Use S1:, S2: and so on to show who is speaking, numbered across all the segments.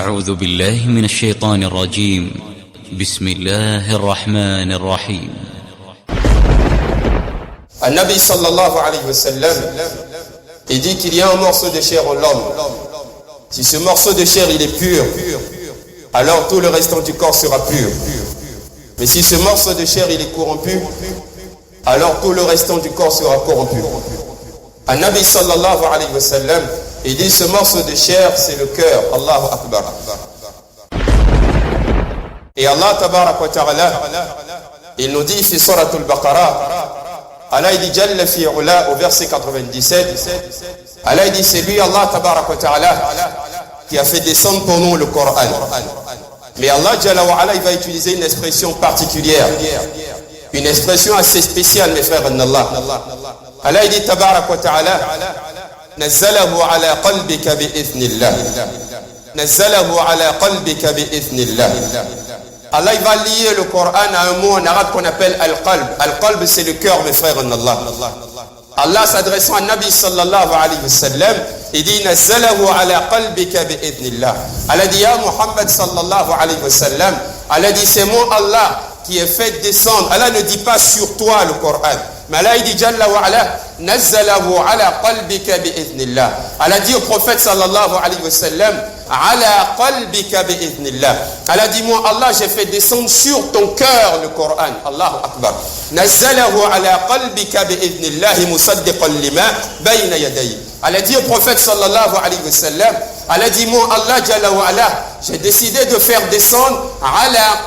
S1: أعوذ بالله من الشيطان الرجيم. بسم الله الرحمن الرحيم.
S2: Nabi sallallahu alayhi wa sallam, il dit qu'il y a un morceau de chair en l'homme. Si ce morceau de chair il est pur, alors tout le restant du corps sera pur. Mais si ce morceau de chair il est corrompu, alors tout le restant du corps sera corrompu. Nabi sallallahu alayhi wa sallam, il dit ce morceau de chair c'est le cœur. Allahu Akbar. Et Allah tabarak wa ta'ala, il nous dit, في سورة البقرة, Allah il dit Jalla fi ula au verset 97. Allah il dit c'est lui Allah tabarak wa ta'ala qui a fait descendre pour nous le Coran. Mais Allah Jalla wa ala il va utiliser une expression particulière, une expression assez spéciale mes frères en Allah. Allah il dit tabarak wa ta'ala nazzalahu ala qalbika bi idhnillah. Nazzalahu ala qalbika bi idhnillah. Allah il va lier le Coran à un mot en arabe qu'on appelle Al-Qalb. Al-Qalb c'est le cœur mes frères en Allah. Allah s'adressant à Nabi sallallahu alayhi wa sallam, il dit Nazzalahu ala qalbika bi idhnillah. Allah dit ya Muhammad sallallahu alayhi wa sallam, Allah dit c'est moi Allah qui ai fait descendre. Allah ne dit pas sur toi le Coran. Mais Allah il dit Jalla wa ala Nazzalahu ala qalbika bi idhnillah. Allah dit au prophète sallallahu alayhi wa sallam ala qalbika bi idhnillah. Allah dit moi Allah j'ai fait descendre sur ton cœur le Coran. Allahu Akbar. Nazzalahu ala qalbika bi idhnillah musaddiqan lima bayna yadayhi. Allah dit au prophète sallallahu alayhi wa sallam, Allah dit moi Allah Jalla wa ala j'ai décidé de faire descendre ala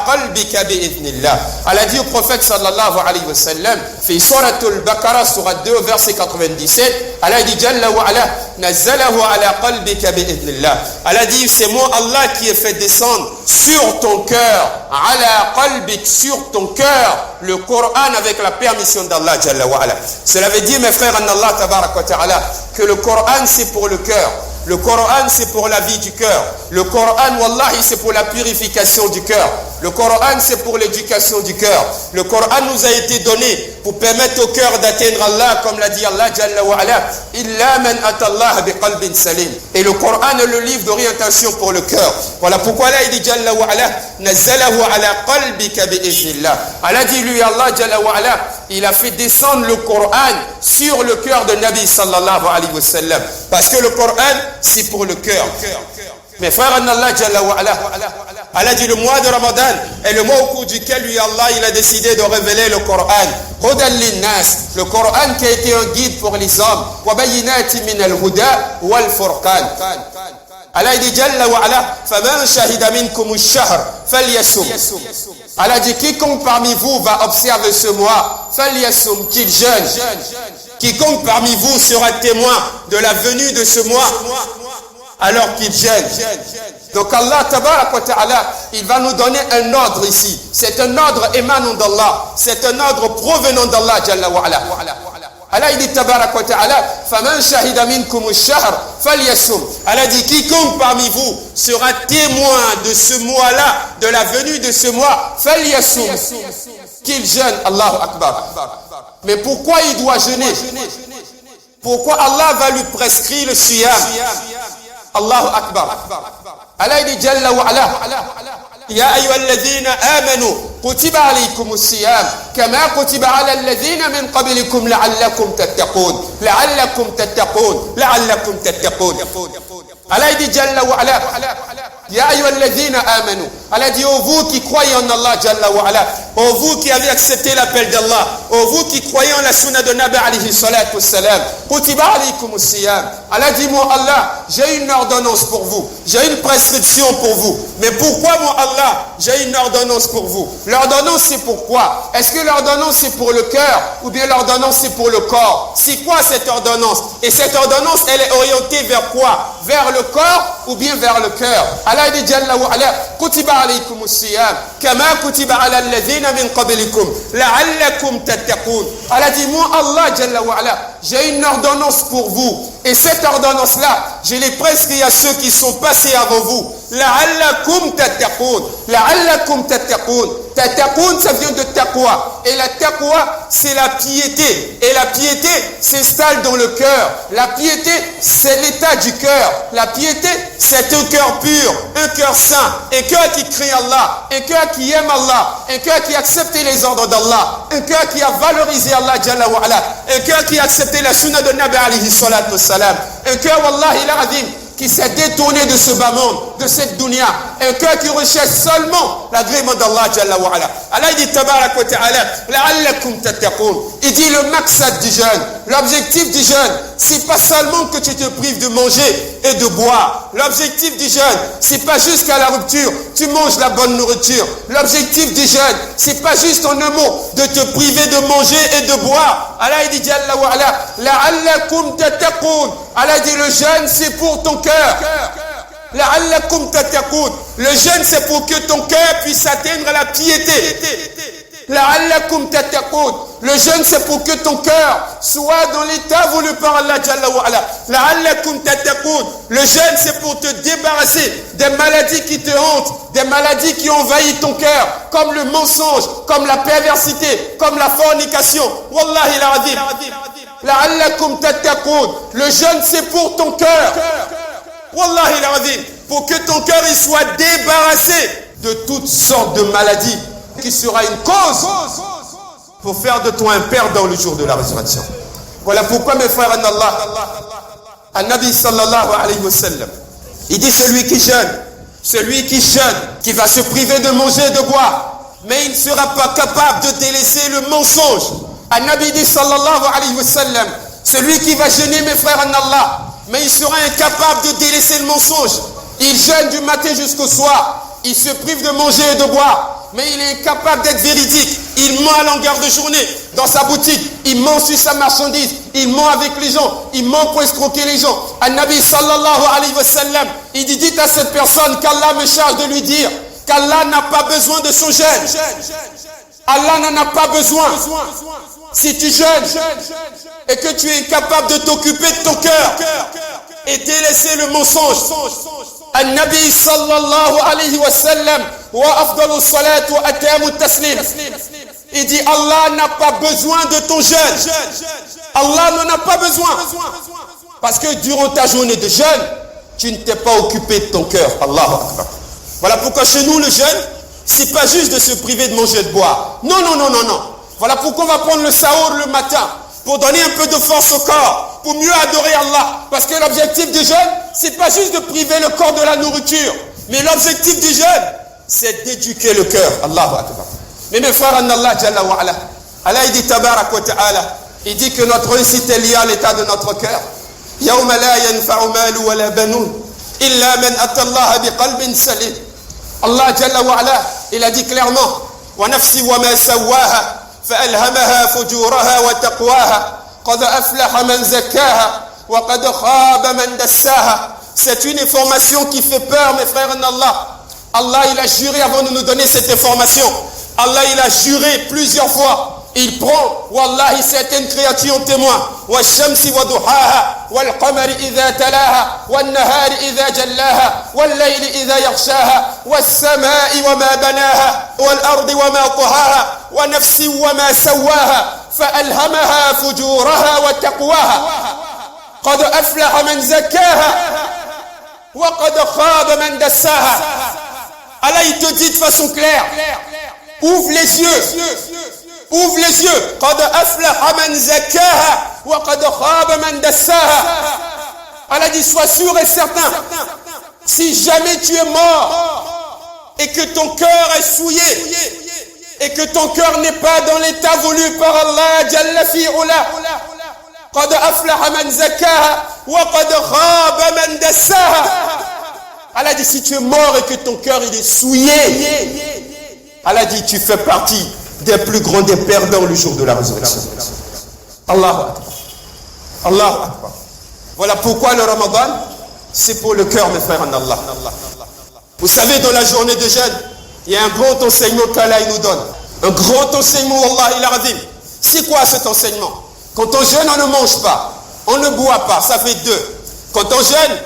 S2: qalbika bi idhnillah. Allah dit au prophète sallallahu alayhi wa sallam, fi suratul Baqarah sourate 2 verset 97, Allah dit Jalla wa ala nazzalahu ala qalbika bi idhnillah. Allah dit c'est moi Allah qui ai fait descendre sur ton cœur, ala qalbik, sur ton cœur le Coran avec la permission d'Allah Jalla wa ala. Cela veut dire mes frères en Allah tabarak wa ta'ala que le Coran c'est pour le cœur. Le Coran c'est pour la vie du cœur. Le Coran wallahi c'est pour la purification du cœur. Le Coran c'est pour l'éducation du cœur. Le Coran nous a été donné pour permettre au cœur d'atteindre Allah, comme l'a dit Allah Jalla wa ala, illa man atallah bi qalbin salim. Et le Coran est le livre d'orientation pour le cœur. Voilà pourquoi là il dit Jalla wa ala nazzalahu ala qalbika bi idhnillah. Allah dit lui Allah Jalla wa ala, il a fait descendre le Coran sur le cœur de Nabi sallallahu alayhi wa sallam. Parce que le Coran c'est pour le cœur. Mes frères en Allah Jalla wa ala, Allah dit le mois de Ramadan est le mois au cours duquel lui Allah il a décidé de révéler le Coran. Hudan linnas, le Coran qui a été un guide pour les hommes. Wa bayyinatin min al-huda wal furqan. Allah dit Jalla wa ala faman shahida minkum ash-shahr falyasum. Allah dit quiconque parmi vous va observer ce mois falyasum, qu'il jeûne. Quiconque parmi vous sera témoin de la venue de ce mois alors qu'il jeûne. Donc Allah tabarak wa ta'ala, il va nous donner un ordre ici. C'est un ordre émanant d'Allah. C'est un ordre provenant d'Allah Jalla wa ala. Allah il dit tabarak wa ta'ala faman shahida minkum ash-shahr falyasum. Allah dit quiconque parmi vous sera témoin de ce mois-là, de la venue de ce mois, falyasum, qu'il jeûne. Allahu Akbar. Mais pourquoi il doit jeûner? Pourquoi Allah va lui prescrire le siyam? Allahu Akbar. Allah dit Jalla wa ala ya ayyuhalladhina amanu kutiba alaykumus siyam kama kutiba ala alladhina min qablikum la'allakum tattaqun. Allah dit Jalla wa ala ya ayyuhalladhina amanu. Allah dit ô vous qui croyez en Allah Jalla wa ala, ô vous qui avez accepté l'appel d'Allah, ô vous qui croyez en la sunna de Nabi alayhi salatu wassalam, kutiba alaykumus siyam. Allah dit moi Allah, j'ai une ordonnance pour vous, j'ai une prescription pour vous. Mais pourquoi moi Allah, j'ai une ordonnance pour vous? L'ordonnance c'est pourquoi? Est-ce que l'ordonnance c'est pour le cœur ou bien l'ordonnance c'est pour le corps? C'est quoi cette ordonnance? Et cette ordonnance elle est orientée vers quoi? Vers le corps ou bien vers le cœur? Allah dit Jalla wa ala kutiba alaykumus siyam kama kutiba ala alladhina min qablikum la'allakum tattaqun. Allah dit moi Allah Jalla wa ala, j'ai une ordonnance pour vous et cette ordonnance là je l'ai prescrite à ceux qui sont passés avant vous La'allakum tattaqoun. La'allakum tattaqoun. Tattaqoun, ça vient de taqwa. Et la taqwa, c'est la piété. Et la piété s'installe dans le cœur. La piété, c'est l'état du cœur. La piété, c'est un cœur pur, un cœur saint, un cœur qui crie Allah, un cœur qui aime Allah, un cœur qui accepte les ordres d'Allah, un cœur qui a valorisé Allah Jalla wa Ala, un cœur qui a accepté la sunna de Nabi alayhi salatu wassalam, un cœur, wallahi l'azim, qui s'est détourné de ce bas monde, de cette dunya, un cœur qui recherche seulement l'agrément d'Allah Jalla wa Ala. Allah dit tabarak wa ta'ala, la'allakum tattaqoun. Il dit le maqsad du jeûne, l'objectif du jeûne, c'est pas seulement que tu te prives de manger et de boire. L'objectif du jeûne, c'est pas juste qu'à la rupture, tu manges la bonne nourriture. L'objectif du jeûne, c'est pas juste en un mot de te priver de manger et de boire. Allah dit Jalla wa Ala, la'allakum tattaqoun. Allah dit le jeûne, c'est pour ton cœur. La'allakum tattaqoun. Le jeûne, c'est pour que ton cœur puisse atteindre la piété. La'allakum tattaqoun. Le jeûne, c'est pour que ton cœur soit dans l'état voulu par Allah Jalla wa Ala. La'allakum tattaqoun. Le jeûne, c'est pour te débarrasser des maladies qui te hantent, des maladies qui envahissent ton cœur, comme le mensonge, comme la perversité, comme la fornication. Wallahi l'azim. La'allakum tattaqoun. Le jeûne, c'est pour ton cœur. Wallahi l'azim. Pour que ton cœur il soit débarrassé de toutes sortes de maladies qui sera une cause pour faire de toi un perdant le jour de la résurrection. Voilà pourquoi mes frères en Allah, An-Nabi sallallahu alayhi wa sallam, il dit celui qui jeûne, qui va se priver de manger et de boire, mais il ne sera pas capable de délaisser le mensonge. An-Nabi dit sallallahu alayhi wa sallam, celui qui va jeûner mes frères en Allah, mais il sera incapable de délaisser le mensonge. Il jeûne du matin jusqu'au soir, il se prive de manger et de boire, mais il est incapable d'être véridique. Il ment à longueur de journée dans sa boutique, il ment sur sa marchandise, il ment avec les gens, il ment pour escroquer les gens. An-Nabi sallallahu alayhi wa sallam, il dit dites à cette personne qu'Allah me charge de lui dire qu'Allah n'a pas besoin de son jeûne. Allah n'en a pas besoin. Si tu jeûnes et que tu es incapable de t'occuper de ton cœur et délaisser le mensonge, An-Nabi sallallahu alayhi wa sallam wa afdalu salat wa atamu taslim, il dit Allah n'a pas besoin de ton jeûne. Allah n'en a pas besoin. Parce que durant ta journée de jeûne, tu ne t'es pas occupé de ton cœur. Allahu Akbar. Voilà pourquoi chez nous le jeûne, c'est pas juste de se priver de manger et de boire. Non. Voilà pourquoi on va prendre le sahur le matin pour donner un peu de force au corps, pour mieux adorer Allah. Parce que l'objectif du jeûne, c'est pas juste de priver le corps de la nourriture, mais l'objectif du jeûne, c'est d'éduquer le cœur. Allahu Akbar. Mais mes frères en Allah Jalla wa Ala, Allah il dit tabarak wa ta'ala, il dit que notre réussite est liée à l'état de notre cœur. Yawma la yanfa'u malu wa la banun illa man ata Allah biqalbin salim. Allah Jalla wa Ala, il a dit clairement wa nafsi wa ma sawaha فألهمها فجورها وتقواها قد أفلح من زكاها وقد خاب من دساها. C'est une information qui fait peur mes frères en Allah. Allah il a juré avant de nous donner cette information. Allah il a juré plusieurs fois. Il prend wallahi certaines créatures en témoin. والشمس وضحاها والقمر إذا تلاها والنهار إذا جلاها والليل إذا يغشاها والسماء وما بناها والأرض وما طحاها ونفس وما سواها فألهمها فجورها وتقواها قد أفلح من زكاها وقد خاب من دساها. Allah il te dit de façon claire, ouvre les yeux. Ouvre les yeux. قد أفلح من زكاها وقد خاب من دساها. Allah dit sois sûr et certain, si jamais tu es mort et que ton cœur est souillé et que ton cœur n'est pas dans l'état voulu par Allah Jalla fi'ula, قد أفلح من زكاها وقد خاب من دساها. Allah dit si tu es mort et que ton cœur il est souillé, Allah dit tu fais partie des plus grands des perdants le jour de la résurrection. Allahu Akbar. Allahu Akbar. Voilà pourquoi le Ramadan, c'est pour le cœur, mes frères en Allah. Vous savez, dans la journée de jeûne, il y a un grand enseignement qu'Allah nous donne. Un grand enseignement, Wallahi l'azim. C'est quoi cet enseignement? Quand on jeûne, on ne mange pas, on ne boit pas, ça fait deux. Quand on jeûne,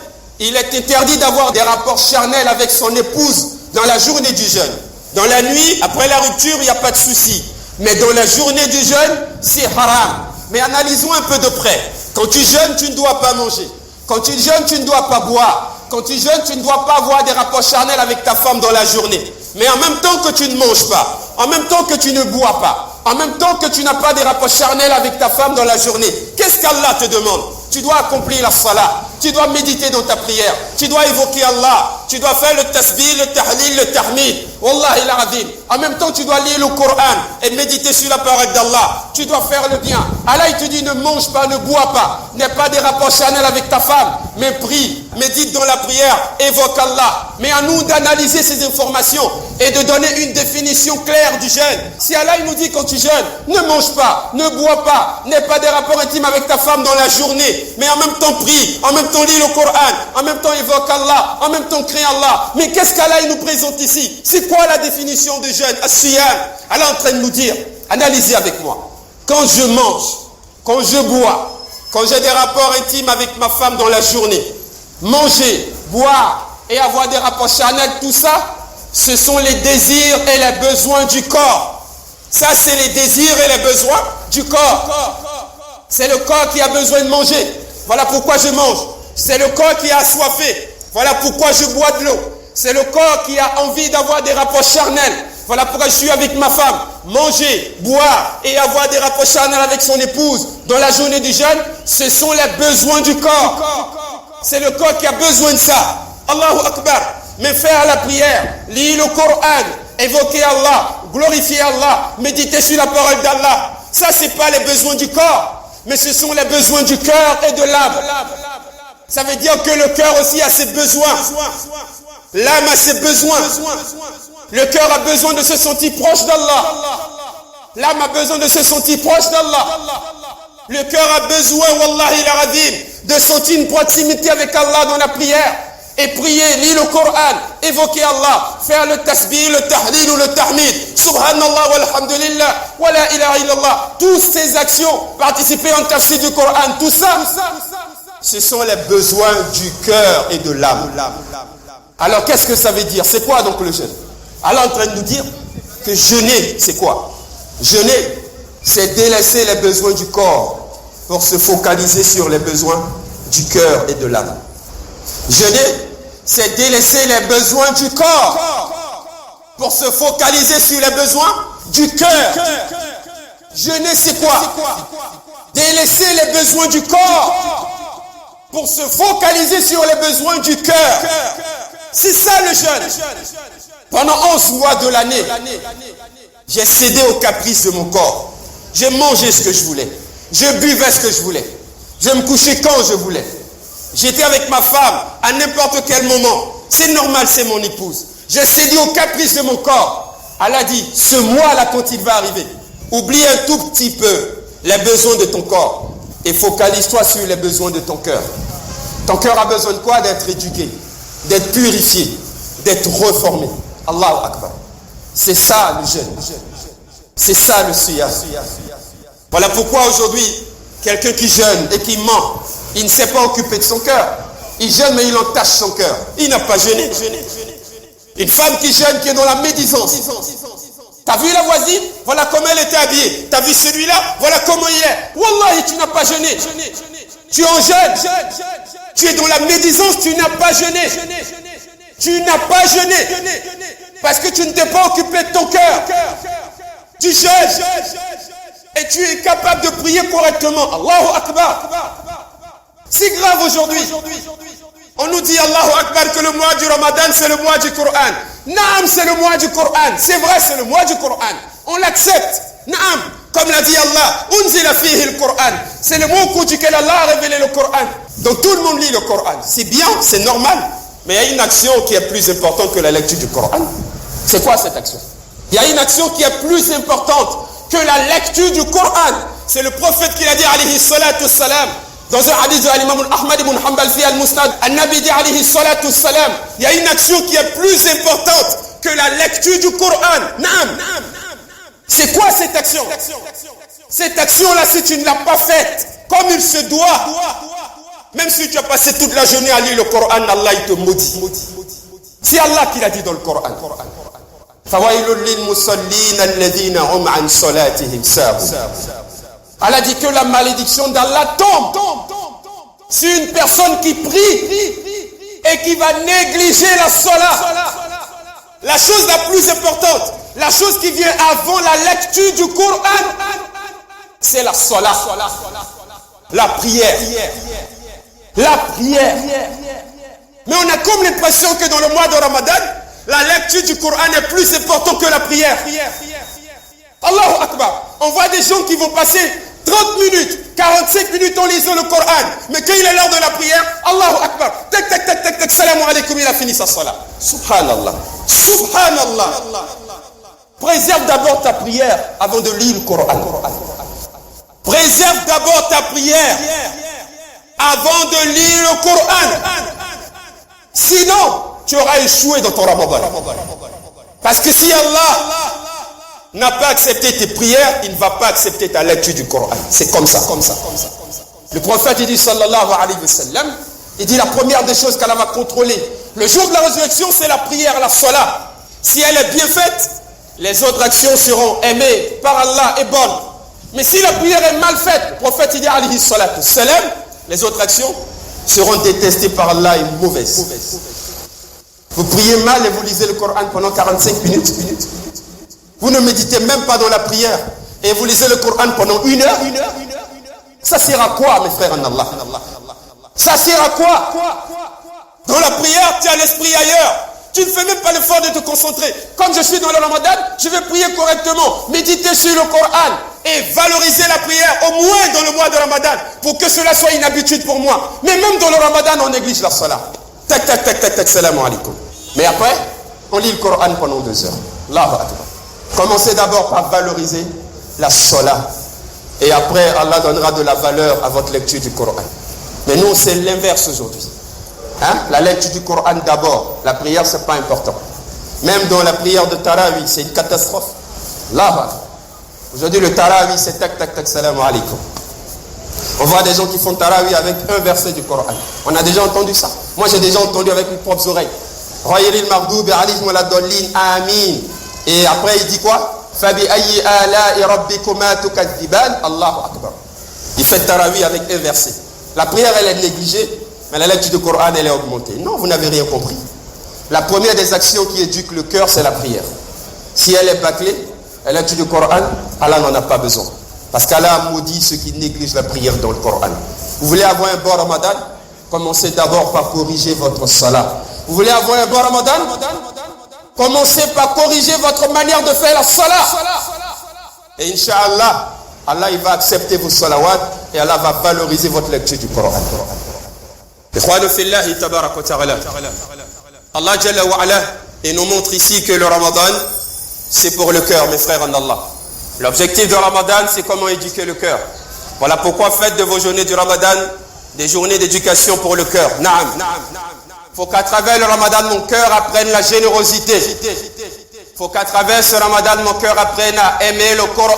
S2: il est interdit d'avoir des rapports charnels avec son épouse dans la journée du jeûne. Dans la nuit, après la rupture, il n'y a pas de souci. Mais dans la journée du jeûne, c'est haram. Mais analysons un peu de près. Quand tu jeûnes, tu ne dois pas manger. Quand tu jeûnes, tu ne dois pas boire. Quand tu jeûnes, tu ne dois pas avoir des rapports charnels avec ta femme dans la journée. Mais en même temps que tu ne manges pas, en même temps que tu ne bois pas, en même temps que tu n'as pas des rapports charnels avec ta femme dans la journée, qu'est-ce qu'Allah te demande? Tu dois accomplir la salat, tu dois méditer dans ta prière, tu dois évoquer Allah, tu dois faire le tasbih, le tahlil, le tahmid. Wallahi al-azim. En même temps, tu dois lire le Coran et méditer sur la parole d'Allah. Tu dois faire le bien. Allah, il te dit ne mange pas, ne bois pas, n'aie pas des rapports charnels avec ta femme, mais prie, médite dans la prière, évoque Allah. Mais à nous d'analyser ces informations et de donner une définition claire du jeûne. Si Allah il nous dit quand tu jeûnes, ne mange pas, ne bois pas, n'aie pas des rapports intimes avec ta femme dans la journée, mais en même temps prie, en même temps lis le Coran, en même temps évoque Allah, en même temps crie Allah. Mais qu'est-ce qu'Allah il nous présente ici? C'est quoi la définition de jeûne? As-siyam. Allah est en train de nous dire, analysez avec moi. Quand je mange, quand je bois, quand j'ai des rapports intimes avec ma femme dans la journée, manger, boire et avoir des rapports charnels, tout ça, ce sont les désirs et les besoins du corps. Ça, c'est les désirs et les besoins du corps. C'est le corps qui a besoin de manger. Voilà pourquoi je mange. C'est le corps qui a assoiffé. Voilà pourquoi je bois de l'eau. C'est le corps qui a envie d'avoir des rapports charnels. Voilà pourquoi je suis avec ma femme. Manger, boire et avoir des rapports charnels avec son épouse dans la journée du jeûne, ce sont les besoins du corps. C'est le corps qui a besoin de ça. Allahu Akbar. Mais faire la prière, lire le Coran, évoquer Allah, glorifier Allah, méditer sur la parole d'Allah. Ça, ce n'est pas les besoins du corps, mais ce sont les besoins du cœur et de l'âme. Ça veut dire que le cœur aussi a ses besoins. L'âme a ses besoins. Le cœur a besoin de se sentir proche d'Allah. L'âme a besoin de se sentir proche d'Allah. Le cœur a besoin, wallahi al-azim, de sentir une proximité avec Allah dans la prière. Et prier, lire le Coran, évoquer Allah, faire le tasbih, le tahlil ou le tahmid, subhanallah walhamdulillah, wa la ilaha illallah. Toutes ces actions, participer en tafsir du Coran, tout ça, ce sont les besoins du cœur et de l'âme. Alors qu'est-ce que ça veut dire? C'est quoi donc le jeûne? Allah est en train de nous dire que jeûner, c'est quoi? Jeûner, c'est délaisser les besoins du corps pour se focaliser sur les besoins du cœur et de l'âme. Jeûner, c'est délaisser les besoins du corps pour se focaliser sur les besoins du cœur. Jeûner, c'est quoi? Délaisser les besoins du corps pour se focaliser sur les besoins du cœur. C'est ça le jeûne. Pendant 11 mois de l'année, j'ai cédé aux caprices de mon corps. J'ai mangé ce que je voulais. Je buvais ce que je voulais. Je me couchais quand je voulais. J'étais avec ma femme à n'importe quel moment. C'est normal, c'est mon épouse. J'ai cédé aux caprices de mon corps. Allah dit, ce mois-là, quand il va arriver, oublie un tout petit peu les besoins de ton corps et focalise-toi sur les besoins de ton cœur. Ton cœur a besoin de quoi? D'être éduqué, d'être purifié, d'être reformé. Allahu Akbar. C'est ça le jeûne. C'est ça le siyam. Voilà pourquoi aujourd'hui, quelqu'un qui jeûne et qui ment, il ne s'est pas occupé de son cœur. Il jeûne mais il entache son cœur. Il n'a pas jeûné. Une femme qui jeûne, qui est dans la médisance. T'as vu la voisine? Voilà comment elle était habillée. T'as vu celui-là? Voilà comment il est. Wallahi, tu n'as pas jeûné. Tu es en jeûne. Tu es dans la médisance, tu n'as pas jeûné. Tu n'as pas jeûné. Parce que tu ne t'es pas occupé de ton cœur. Tu jeûnes. Et tu es capable de prier correctement. Allahu Akbar. C'est grave aujourd'hui. On nous dit Allahu Akbar que le mois du Ramadan c'est le mois du Coran. Naam, c'est le mois du Coran. C'est vrai, c'est le mois du Coran. On l'accepte. Naam, comme l'a dit Allah, unzila fihi le Coran. C'est le mot au cours duquel Allah a révélé le Coran. Donc tout le monde lit le Coran. C'est bien, c'est normal. Mais il y a une action qui est plus importante que la lecture du Coran. C'est quoi cette action? Il y a une action qui est plus importante que la lecture du Coran. C'est le prophète qui l'a dit alayhi salatu salam. Dans un hadith de l'imam Ahmad ibn Hanbal fi al-Musnad, An-Nabi dit alayhi salatu salam, il y a une action qui est plus importante que la lecture du Coran. Naam. C'est quoi cette action? Cette action-là, si tu ne l'as pas faite comme il se doit, Même si tu as passé toute la journée à lire le Coran, Allah il te maudit. C'est Allah qui l'a dit dans le Coran. Allah dit que la malédiction d'Allah tombe sur une personne qui prie et qui va négliger la salat. La chose la plus importante, la chose qui vient avant la lecture du Coran, c'est la salat, la prière. La prière. Mais on a comme l'impression que dans le mois de Ramadan, la lecture du Coran est plus importante que la prière. Allahu Akbar. On voit des gens qui vont passer 30 minutes, 45 minutes en lisant le Coran. Mais quand il est l'heure de la prière, Allahu Akbar. Tac, tac, tac, tac, tac, salam alaikum, il a fini sa salat. Subhanallah. Subhanallah. Préserve d'abord ta prière avant de lire le Coran. Préserve d'abord ta prière avant de lire le Coran. Sinon, tu auras échoué dans ton Ramadan. Parce que si Allah n'a pas accepté tes prières, il ne va pas accepter ta lecture du Coran. C'est comme ça. Le prophète, il dit, sallallahu alayhi wa sallam, il dit la première des choses qu'Allah va contrôler le jour de la résurrection, c'est la prière, la salat. Si elle est bien faite, les autres actions seront aimées par Allah et bonnes. Mais si la prière est mal faite, le prophète, il dit, alayhi salatu salam, les autres actions seront détestées par Allah et mauvaises. Vous priez mal et vous lisez le Coran pendant 45 minutes. Vous ne méditez même pas dans la prière et vous lisez le Coran pendant 1 heure. Ça sert à quoi, mes frères en Allah? Ça sert à quoi? Dans la prière, tu as l'esprit ailleurs. Tu ne fais même pas l'effort de te concentrer. Comme je suis dans le Ramadan, je vais prier correctement, méditer sur le Coran et valoriser la prière, au moins dans le mois de Ramadan, pour que cela soit une habitude pour moi. Mais même dans le Ramadan, on néglige la salat. Tac, tac, tac, tac, tac, salam alaikum. Mais après, on lit le Coran pendant 2 heures. Allahu Akbar. Commencez d'abord par valoriser la salat. Et après, Allah donnera de la valeur à votre lecture du Coran. Mais nous, c'est l'inverse aujourd'hui. La lecture du Coran d'abord. La prière, c'est pas important. Même dans la prière de Tarawih, c'est une catastrophe. Là, aujourd'hui, le Tarawih, c'est tac, tac, tac, salam alaikum. On voit des gens qui font Tarawih avec un verset du Coran. On a déjà entendu ça. Moi, j'ai déjà entendu avec mes propres oreilles. Ghayril maghdubi alayhim wa lad-dallin, amin. Et après, il dit quoi? Fabi ayyi ala'i rabbikuma tukadhiban, Allahu Akbar. Il fait Tarawih avec un verset. La prière, elle est négligée. Mais la lecture du Coran, elle est augmentée. Non, vous n'avez rien compris. La première des actions qui éduque le cœur, c'est la prière. Si elle est bâclée, la lecture du Coran, Allah n'en a pas besoin. Parce qu'Allah a maudit ceux qui négligent la prière dans le Coran. Vous voulez avoir un bon Ramadan? Commencez d'abord par corriger votre salat. Vous voulez avoir un bon Ramadan? Commencez par corriger votre manière de faire la salat. Et Inch'Allah, Allah il va accepter vos salawats et Allah va valoriser votre lecture du Coran. Allah Jalla wa Ala, il nous montre ici que le Ramadan, c'est pour le cœur, mes frères en Allah. L'objectif du Ramadan, c'est comment éduquer le cœur. Voilà pourquoi faites de vos journées du Ramadan des journées d'éducation pour le cœur. Naam. Il faut qu'à travers le Ramadan, mon cœur apprenne la générosité. Il faut qu'à travers ce Ramadan, mon cœur apprenne à aimer le Coran.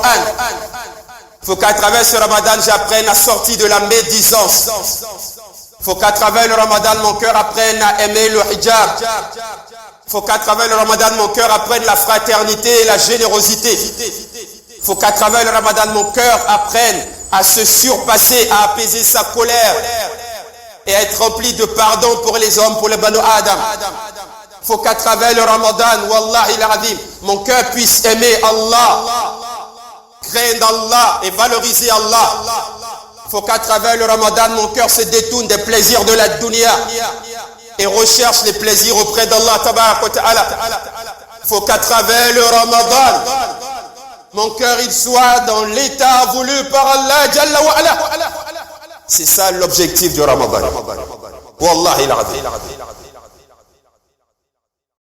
S2: Il faut qu'à travers ce Ramadan, j'apprenne à sortir de la médisance. Il faut qu'à travers le Ramadan, mon cœur apprenne à aimer le hijab. Il faut qu'à travers le Ramadan, mon cœur apprenne la fraternité et la générosité. Il faut qu'à travers le Ramadan, mon cœur apprenne à se surpasser, à apaiser sa colère et à être rempli de pardon pour les hommes, pour les Banu Adam. Il faut qu'à travers le Ramadan, Wallahi al-Azim, mon cœur puisse aimer Allah, craindre Allah et valoriser Allah. Il faut qu'à travers le Ramadan, mon cœur se détourne des plaisirs de la dunya et recherche les plaisirs auprès d'Allah tabarak wa ta'ala. Il faut qu'à travers le Ramadan, mon cœur il soit dans l'état voulu par Allah Jalla wa Ala. C'est ça l'objectif du Ramadan. Wallahi al-Azim.